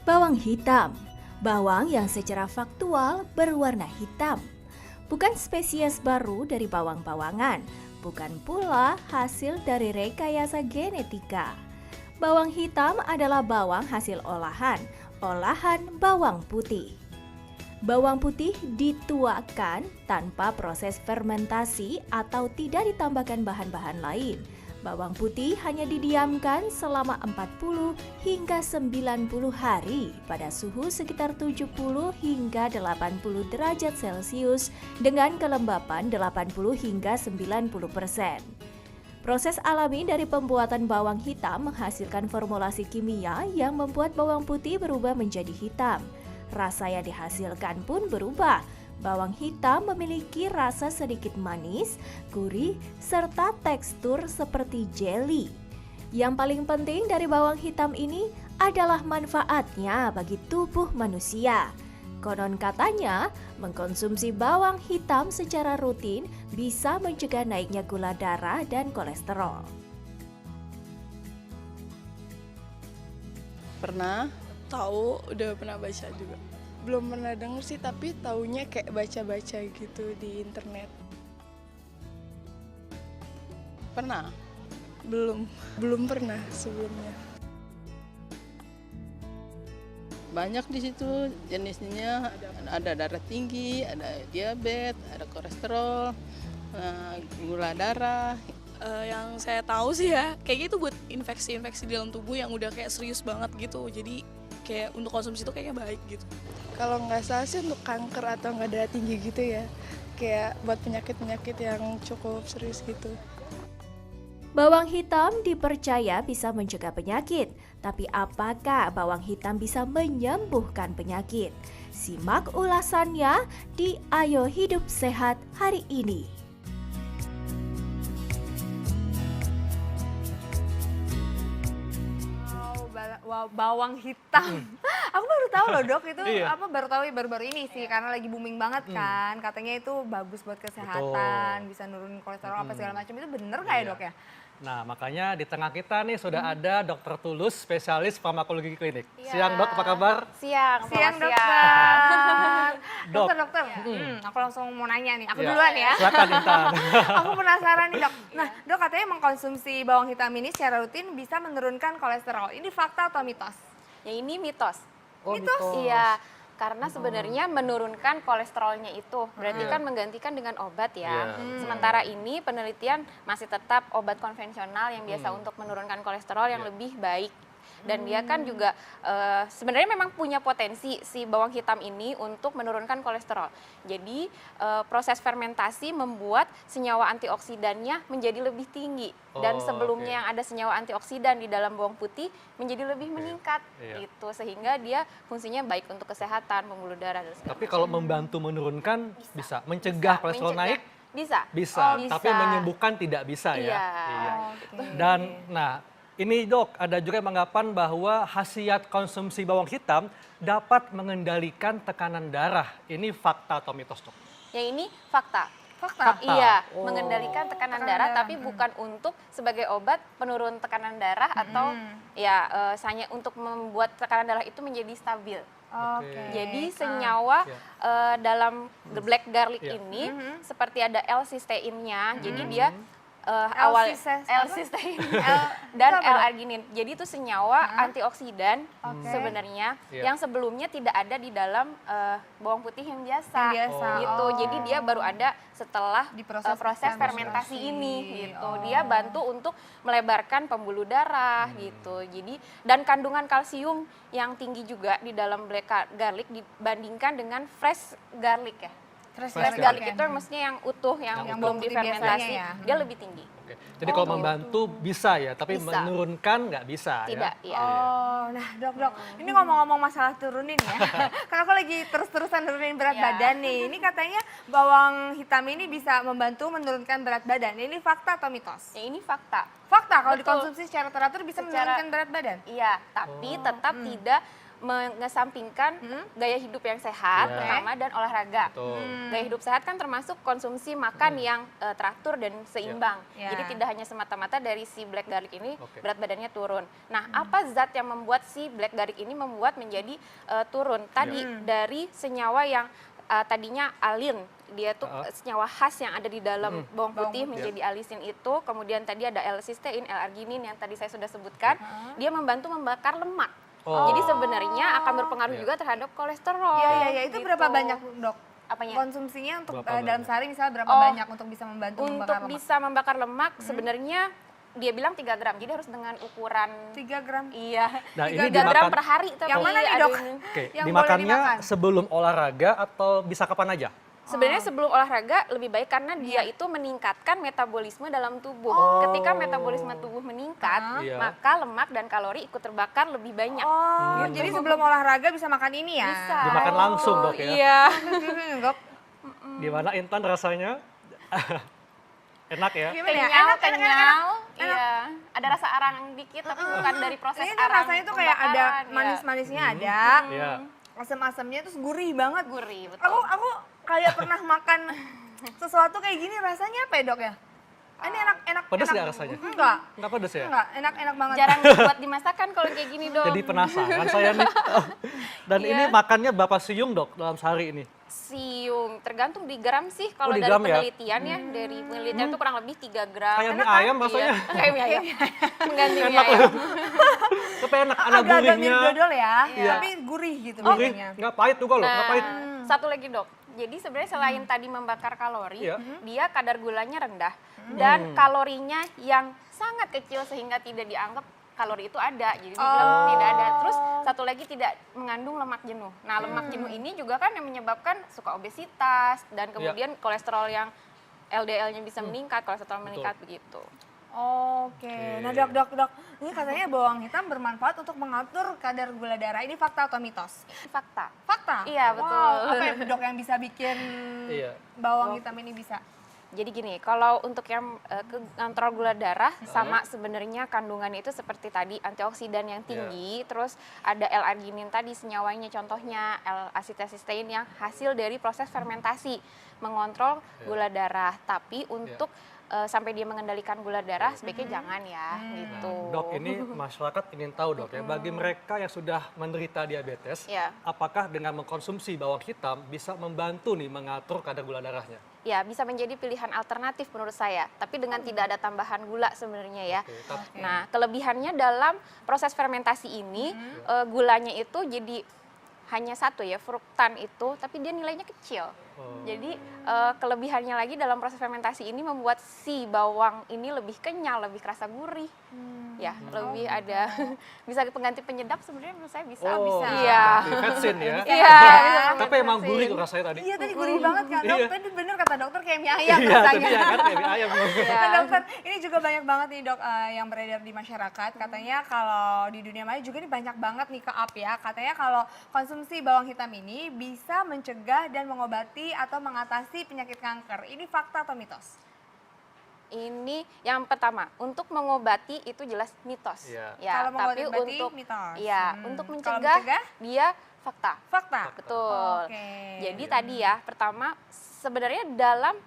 Bawang hitam, bawang yang secara faktual berwarna hitam. Bukan spesies baru dari bawang-bawangan, bukan pula hasil dari rekayasa genetika. Bawang hitam adalah bawang hasil olahan bawang putih. Bawang putih dituakan tanpa proses fermentasi atau tidak ditambahkan bahan-bahan lain. Bawang putih hanya didiamkan selama 40 hingga 90 hari pada suhu sekitar 70 hingga 80 derajat Celcius dengan kelembapan 80 hingga 90%. Proses alami dari pembuatan bawang hitam menghasilkan formulasi kimia yang membuat bawang putih berubah menjadi hitam. Rasa yang dihasilkan pun berubah. Bawang hitam memiliki rasa sedikit manis, gurih, serta tekstur seperti jelly. Yang paling penting dari bawang hitam ini adalah manfaatnya bagi tubuh manusia. Konon katanya, mengkonsumsi bawang hitam secara rutin bisa mencegah naiknya gula darah dan kolesterol. Pernah, tahu, udah pernah baca juga. Belum pernah denger sih, tapi taunya kayak baca-baca gitu di internet. Pernah? Belum pernah sebelumnya. Banyak di situ jenisnya, ada darah tinggi, ada diabetes, ada kolesterol, gula darah. Yang saya tahu sih ya, kayaknya itu buat infeksi-infeksi di dalam tubuh yang udah kayak serius banget gitu. Jadi kayak untuk konsumsi itu kayaknya baik gitu. Kalau nggak salah sih untuk kanker atau nggak darah tinggi gitu ya. Kayak buat penyakit-penyakit yang cukup serius gitu. Bawang hitam dipercaya bisa mencegah penyakit, tapi apakah bawang hitam bisa menyembuhkan penyakit? Simak ulasannya di Ayo Hidup Sehat hari ini. Wow, bawang hitam. Aku baru tahu loh dok, itu Iya. baru tahu baru-baru ini sih karena lagi booming banget kan. Katanya itu bagus buat kesehatan, bisa nurunin kolesterol apa segala macam. Itu bener nggak ya Iya. dok ya? Nah, makanya di tengah kita nih sudah ada Dokter Tulus, spesialis farmakologi klinik. Iya. Siang dok, apa kabar? Siang, Siang selamat dokter. Dok. Dokter. Aku langsung mau nanya nih. Aku Iya. duluan ya. Silakan Intan. Aku penasaran nih dok. Nah dok, katanya mengkonsumsi bawang hitam ini secara rutin bisa menurunkan kolesterol. Ini fakta atau mitos? Ya ini mitos. Oh, Iya, karena sebenarnya menurunkan kolesterolnya itu berarti Iya. kan menggantikan dengan obat ya. Iya. Sementara ini penelitian masih tetap obat konvensional yang biasa untuk menurunkan kolesterol yang Iya. lebih baik. Dan dia kan juga sebenarnya memang punya potensi si bawang hitam ini untuk menurunkan kolesterol. Jadi proses fermentasi membuat senyawa antioksidannya menjadi lebih tinggi. Dan Oh, sebelumnya oke. yang ada senyawa antioksidan di dalam bawang putih menjadi lebih meningkat Iya. gitu, sehingga dia fungsinya baik untuk kesehatan, pembuluh darah dan segala Tapi macam. kalau membantu menurunkan bisa, mencegah kolesterol Mencegah. naik Bisa. bisa, Oh, tapi bisa. menyembuhkan tidak bisa ya. Iya. Oke. Dan nah, ini dok, ada juga yang menganggapan bahwa khasiat konsumsi bawang hitam dapat mengendalikan tekanan darah. Ini fakta atau mitos dok? Yang ini fakta. Fakta. Iya, Oh. mengendalikan tekanan Tekanan darah, darah. tapi bukan untuk sebagai obat penurun tekanan darah atau ya hanya untuk membuat tekanan darah itu menjadi stabil. Oke. Jadi senyawa dalam black garlic Iya. ini seperti ada L-cysteinnya, jadi dia awal L-cystein dan itu apa, Dok? L-arginin. Jadi itu senyawa antioksidan Oke. sebenarnya Iya. yang sebelumnya tidak ada di dalam bawang putih yang biasa. Yang biasa, Gitu. oh. Jadi dia baru ada setelah Di proses proses fermentasi. fermentasi ini gitu. Oh. Dia bantu untuk melebarkan pembuluh darah gitu. Jadi dan kandungan kalsium yang tinggi juga di dalam black garlic dibandingkan dengan fresh garlic ya. Fresh Fresh garlic. garlic itu yang maksudnya yang utuh, yang Yang belum utuh. Putih difermentasi, biasanya ya. dia lebih tinggi. Oke. Jadi kalau membantu bisa ya, tapi Bisa. menurunkan nggak bisa Tidak, ya. iya. Oh, nah dok, ini ngomong-ngomong masalah turunin ya, karena aku lagi terus-terusan turunin berat Iya. badan nih. Ini katanya bawang hitam ini bisa membantu menurunkan berat badan. Ini fakta atau mitos? Ya, ini fakta. Fakta, kalau Betul. dikonsumsi secara teratur bisa Secara- menurunkan berat badan. Iya, tapi tetap tidak mengesampingkan gaya hidup yang sehat Ya. pertama dan olahraga. Betul. Gaya hidup sehat kan termasuk konsumsi makan yang teratur dan seimbang. Ya. Jadi tidak hanya semata-mata dari si black garlic ini Oke. berat badannya turun. Nah, apa zat yang membuat si black garlic ini membuat menjadi turun? Tadi dari senyawa yang tadinya alin, dia tuh senyawa khas yang ada di dalam bawang putih menjadi alisin itu. Kemudian tadi ada L-cysteine, L-arginin yang tadi saya sudah sebutkan. Dia membantu membakar lemak. Oh. Jadi sebenarnya akan berpengaruh Iya. juga terhadap kolesterol. Iya, itu gitu. berapa banyak Dok? Apanya? Konsumsinya untuk Berapa dalam banyak? sehari misalnya berapa Oh, banyak untuk bisa membantu Untuk membakar lemak? bisa membakar lemak sebenarnya dia bilang 3 gram. Jadi harus dengan ukuran 3 gram. iya. Nah, 3 ini gram dimakan- per hari tapi Yang mana nih, ada Dok? ini. Oke, Yang boleh dimakannya dimakan. sebelum olahraga atau bisa kapan aja? Sebenarnya sebelum olahraga lebih baik karena dia itu meningkatkan metabolisme dalam tubuh. Ketika metabolisme tubuh meningkat, Iya. maka lemak dan kalori ikut terbakar lebih banyak. Oh, jadi sebelum olahraga bisa makan ini ya? Bisa. Dimakan langsung, Dok, ya? Iya. Dok, Gimana Intan rasanya? Enak ya? gimana ya? Kenyal, Enak. kenyal. Iya. Ada rasa arang dikit tapi bukan dari proses Ini tuh arang. rasanya tuh kayak ada pembakaran, ya. manis-manisnya ada, Iya. asam-asamnya terus gurih banget. Gurih, betul. Aku kayak pernah makan sesuatu kayak gini, rasanya apa ya Dok ya? Ini enak. Pedes enak. nggak rasanya? Enggak, Nggak pedes ya? enggak, enak banget. Jarang dibuat dimasakan kalau kayak gini, Dok. Jadi penasaran saya nih. Dan ini Iya. makannya berapa siung, Dok, dalam sehari ini? Siung, tergantung di gram sih. Kalau di dari gram ya? penelitian ya, dari penelitian itu kurang lebih 3 gram. Kayak mie Enak kan? ayam rasanya. Iya, kayak mie ayam. Mengganti mie Enak ayam. Tapi enak, ada Agak-agak gurihnya. mirip dodol ya, Iya. tapi gurih gitu Gurih, bedanya. nggak pahit juga loh, nggak Nah, pahit. satu lagi, Dok. Jadi sebenarnya selain tadi membakar kalori, Iya. dia kadar gulanya rendah dan kalorinya yang sangat kecil sehingga tidak dianggap kalori itu ada. Jadi dibilang tidak ada. Terus satu lagi tidak mengandung lemak jenuh. Nah, lemak jenuh ini juga kan yang menyebabkan suka obesitas dan kemudian kolesterol yang LDL-nya bisa meningkat, kolesterol meningkat begitu. Oke, nah dok, ini katanya bawang hitam bermanfaat untuk mengatur kadar gula darah. Ini fakta atau mitos? Fakta. Fakta? Iya, betul. Wow, apa ya dok yang bisa bikin Iya. bawang hitam ini bisa? Jadi gini, kalau untuk yang kontrol gula darah sama sebenarnya kandungannya itu seperti tadi antioksidan yang tinggi, terus ada L-arginin tadi senyawanya contohnya L-acetylcysteine yang hasil dari proses fermentasi mengontrol gula darah. Tapi untuk sampai dia mengendalikan gula darah sebaiknya jangan ya gitu. Dok, ini masyarakat ingin tahu, Dok, ya, bagi mereka yang sudah menderita diabetes, Ya. apakah dengan mengkonsumsi bawang hitam bisa membantu nih mengatur kadar gula darahnya? Ya, bisa menjadi pilihan alternatif menurut saya, tapi dengan tidak ada tambahan gula sebenarnya ya. Oke, tapi- Nah, kelebihannya dalam proses fermentasi ini, gulanya itu jadi hanya satu ya, fruktan itu, tapi dia nilainya kecil. Oh. Jadi kelebihannya lagi dalam proses fermentasi ini membuat si bawang ini lebih kenyal, lebih kerasa gurih. Ya, lebih ada bisa pengganti penyedap sebenarnya menurut saya bisa. Oh, Bisa. seperti Iya. vetsin ya. Iya, bisa Tapi emang pengganti. gurih kok rasanya tadi. Iya tadi gurih banget kan dok, Iya. tadi bener kata dokter kayak mie ayam Iya, rasanya. tadi ya kan kayak mie ayam. Iya. Nah dokter, ini juga banyak banget nih dok yang beredar di masyarakat. Katanya kalau di dunia maya juga ini banyak banget nih ke-up ya. Katanya kalau konsumsi bawang hitam ini bisa mencegah dan mengobati atau mengatasi penyakit kanker. Ini fakta atau mitos? Ini yang pertama, untuk mengobati itu jelas mitos. Iya. Ya, Kalau tapi mengobati berarti untuk mitos. Iya, Hmm. untuk Kalau mencegah, mencegah? dia fakta. Fakta? Betul. Oke. Jadi tadi ya, pertama sebenarnya dalam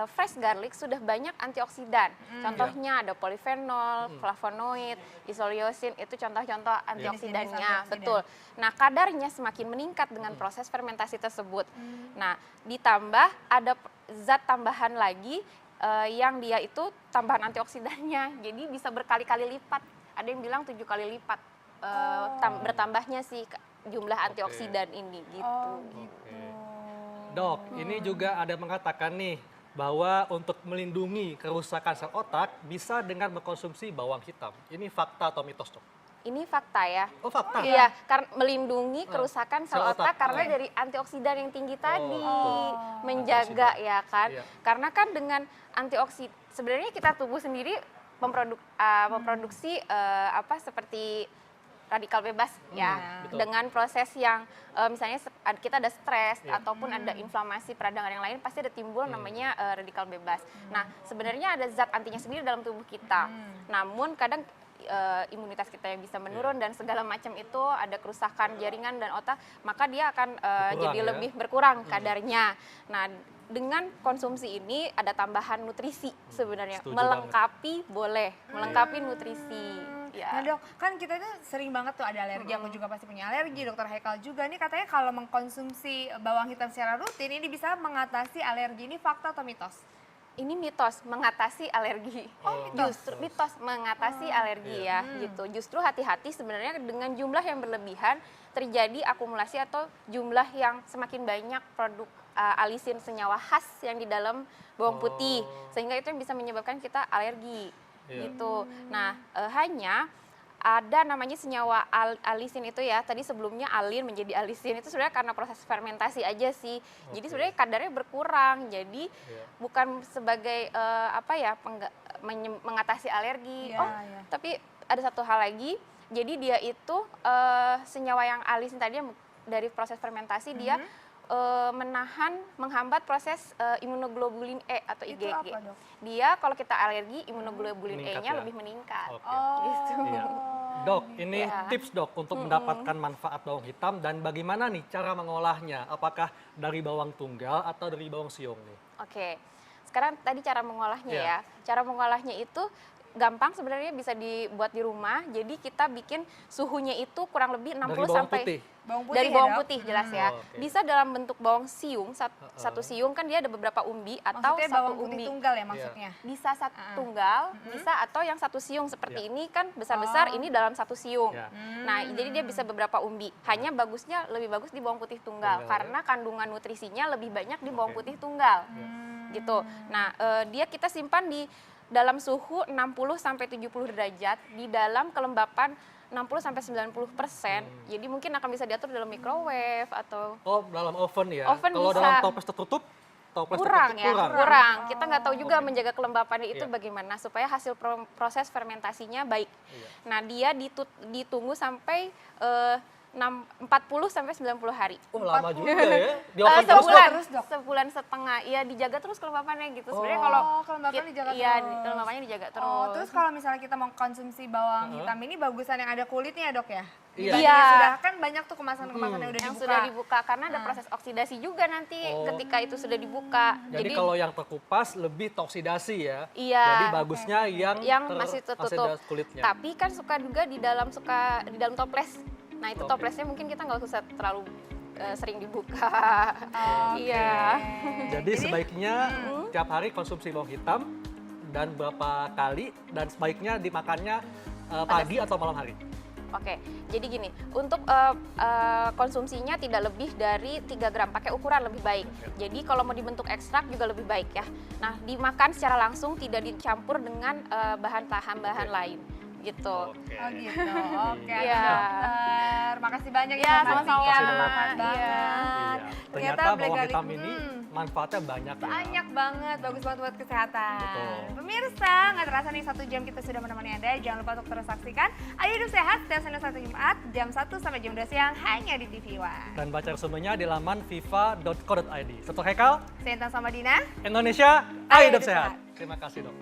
fresh garlic sudah banyak antioksidan. Contohnya ada polifenol, flavonoid, isoleucin, itu contoh-contoh antioksidannya. antioksidan. Betul. Nah, kadarnya semakin meningkat dengan proses fermentasi tersebut. Nah, ditambah ada zat tambahan lagi yang dia itu tambahan antioksidannya. Jadi bisa berkali-kali lipat. Ada yang bilang 7 kali lipat bertambahnya sih jumlah antioksidan ini gitu. Oh gitu. Dok, ini juga ada mengatakan nih bahwa untuk melindungi kerusakan sel otak bisa dengan mengkonsumsi bawang hitam. Ini fakta atau mitos, Dok? Ini fakta ya. Oh, fakta? Iya, karena melindungi kerusakan sel Sel otak. otak karena Oke. dari antioksidan yang tinggi tadi betul. menjaga ya kan. Iya. Karena kan dengan antioksidan sebenarnya kita tubuh sendiri memproduksi seperti radikal bebas ya betul. dengan proses yang misalnya kita ada stres Iya. ataupun ada inflamasi peradangan yang lain pasti ada timbul namanya radikal bebas. Nah, sebenarnya ada zat antinya sendiri dalam tubuh kita. Namun kadang imunitas kita yang bisa menurun dan segala macam itu, ada kerusakan jaringan dan otak, maka dia akan jadi lebih berkurang kadarnya. Nah, dengan konsumsi ini ada tambahan nutrisi sebenarnya, Setuju melengkapi melengkapi nutrisi. Nah dok, kan kita itu sering banget tuh ada alergi, aku juga pasti punya alergi, dokter Haikal juga. Ini katanya kalau mengkonsumsi bawang hitam secara rutin ini bisa mengatasi alergi, ini fakta atau mitos? Ini mitos mengatasi alergi. Justru mitos mengatasi alergi ya gitu. Justru hati-hati sebenarnya dengan jumlah yang berlebihan terjadi akumulasi atau jumlah yang semakin banyak produk alisin senyawa khas yang di dalam bawang putih, sehingga itu yang bisa menyebabkan kita alergi gitu. Nah, hanya ada namanya senyawa alisin itu ya, tadi sebelumnya alin menjadi alisin itu sebenarnya karena proses fermentasi aja sih. Jadi sebenarnya kadarnya berkurang, jadi bukan sebagai mengatasi alergi. Tapi ada satu hal lagi, jadi dia itu senyawa yang alisin tadi yang dari proses fermentasi dia menghambat proses imunoglobulin E atau IgG. Itu apa, dok? Dia kalau kita alergi imunoglobulin E-nya lebih meningkat. Gitu. Iya. Dok, ini tips dok untuk mendapatkan manfaat bawang hitam dan bagaimana nih cara mengolahnya? Apakah dari bawang tunggal atau dari bawang siung nih? Oke, sekarang tadi cara mengolahnya ya. Cara mengolahnya itu gampang sebenarnya, bisa dibuat di rumah. Jadi kita bikin suhunya itu kurang lebih 60 Dari bawang sampai putih? dari bawang putih jelas ya. Oke. Bisa dalam bentuk bawang siung, satu siung kan dia ada beberapa umbi atau Maksudnya satu bawang putih umbi. tunggal ya maksudnya? Bisa satu tunggal, bisa atau yang satu siung seperti ini kan besar-besar, ini dalam satu siung. Ya. Nah, jadi dia bisa beberapa umbi. Hanya bagusnya lebih bagus di bawang putih tunggal karena kandungan nutrisinya lebih banyak di bawang putih tunggal. Gitu. Nah, dia kita simpan di dalam suhu 60 sampai 70 derajat di dalam kelembapan 60 sampai 90%. Jadi mungkin akan bisa diatur dalam microwave atau Dalam oven ya? Oven Kalau bisa. dalam toples tertutup, kurang ya, kurang. Kita nggak tahu juga menjaga kelembapannya itu Iya. bagaimana supaya hasil proses fermentasinya baik. Nah, dia ditunggu sampai 40 sampai 90 hari. Lama juga ya? Di oven terus, Sebulan, Dok? sebulan setengah. Ya dijaga terus kelembapannya gitu. Sebenarnya kalau kelembapan dijaga iya, terus. kelembapannya dijaga terus. Oh, terus kalau misalnya kita mau konsumsi bawang hitam ini bagusan yang ada kulitnya ya dok ya? Iya. Dibanding yang sudah, kan banyak tuh kemasan-kemasan yang udah yang dibuka. sudah dibuka karena ada proses oksidasi juga nanti ketika itu sudah dibuka. Jadi kalau yang terkupas lebih toksidasi ya? Iya. Jadi bagusnya yang masih tertutup. tertutup kulitnya. Tapi kan suka juga di dalam toples. Nah, itu toplesnya mungkin kita nggak usah terlalu sering dibuka. Iya. Jadi sebaiknya tiap hari konsumsi bawang hitam dan berapa kali, dan sebaiknya dimakannya pagi atau malam hari? Oke, jadi gini, untuk konsumsinya tidak lebih dari 3 gram, pakai ukuran lebih baik. Jadi kalau mau dibentuk ekstrak juga lebih baik ya. Nah, dimakan secara langsung, tidak dicampur dengan bahan tambahan lain. Gitu. Oh gitu, oke. Iya. Dokter, makasih banyak Iya, informasinya, sama-sama. bermanfaat banget. Iya. Ternyata bawang Blegali- hitam ini manfaatnya banyak ya. banyak banget, bagus banget buat kesehatan. Betul. Pemirsa, nggak terasa nih 1 jam kita sudah menemani Anda. Jangan lupa untuk terus saksikan Ayo Hidup Sehat setiap Senin sampai Jumat jam 1 sampai jam 2 siang hanya di TV One. Dan baca resumenya di laman viva.co.id. Dr. Haikal, Saya Intan Samadina. Indonesia, Ayo ayo hidup hidup sehat. sehat. Terima kasih dok.